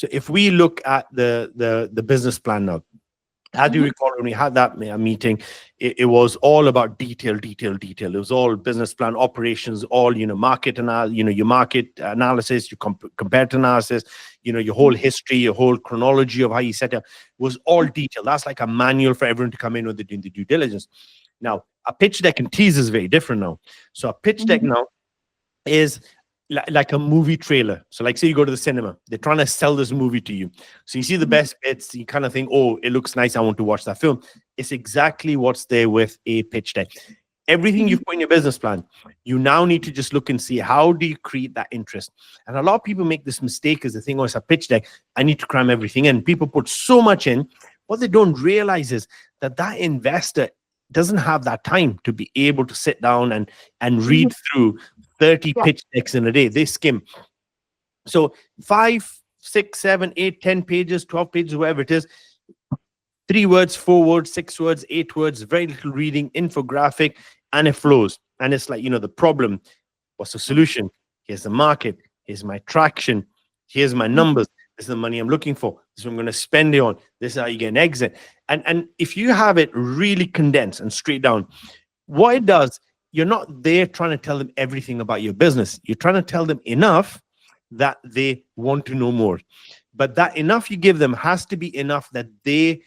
So if we look at the business plan now, as you recall, when we had that meeting, it was all about detail. It was all business plan, operations, all, market your market analysis, your comparative analysis, your whole history, your whole chronology of how you set up was all detailed. That's like a manual for everyone to come in with the due diligence. Now, a pitch deck and tease is very different now. So a pitch deck now is like a movie trailer. So like say you go to the cinema, they're trying to sell this movie to you. So you see the best bits, you kind of think, oh, it looks nice, I want to watch that film. It's exactly what's there with a pitch deck. Everything you've put in your business plan, you now need to just look and see, how do you create that interest? And a lot of people make this mistake as they think, oh, it's a pitch deck, I need to cram everything in. People put so much in. What they don't realize is that investor doesn't have that time to be able to sit down and read through 30 pitch decks in a day. They skim. So 5, 6, 7, 8, 10 pages, 12 pages, whatever it is, 3 words, 4 words, 6 words, 8 words, very little reading, infographic, and it flows. And it's like, the problem, what's the solution? Here's the market. Here's my traction. Here's my numbers. This is the money I'm looking for. This is what I'm going to spend it on. This is how you get an exit. And if you have it really condensed and straight down, what it does, you're not there trying to tell them everything about your business. You're trying to tell them enough that they want to know more. But that enough you give them has to be enough that they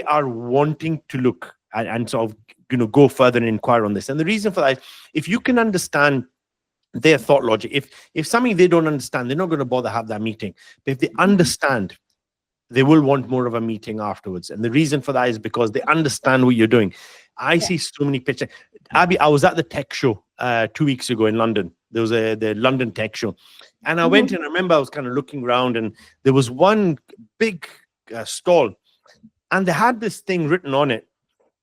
are wanting to look and sort of go further and inquire on this. And the reason for that is, if you can understand their thought logic, if something they don't understand, they're not going to bother have that meeting. But if they understand, they will want more of a meeting afterwards. And the reason for that is because they understand what you're doing. I see so many pictures. Abby, I was at the tech show 2 weeks ago in London. There was the London tech show. And I went and I remember I was kind of looking around, and there was one big stall, and they had this thing written on it.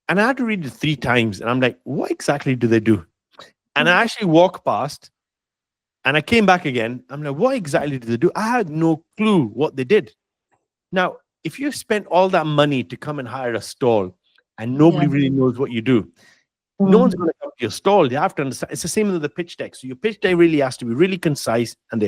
And I had to read it 3 times. And I'm like, what exactly do they do? And I actually walked past and I came back again. I'm like, what exactly do they do? I had no clue what they did. Now, if you spent all that money to come and hire a stall and nobody really knows what you do, no one's going to come to your stall. You have to understand. It's the same with the pitch deck. So your pitch deck really has to be really concise and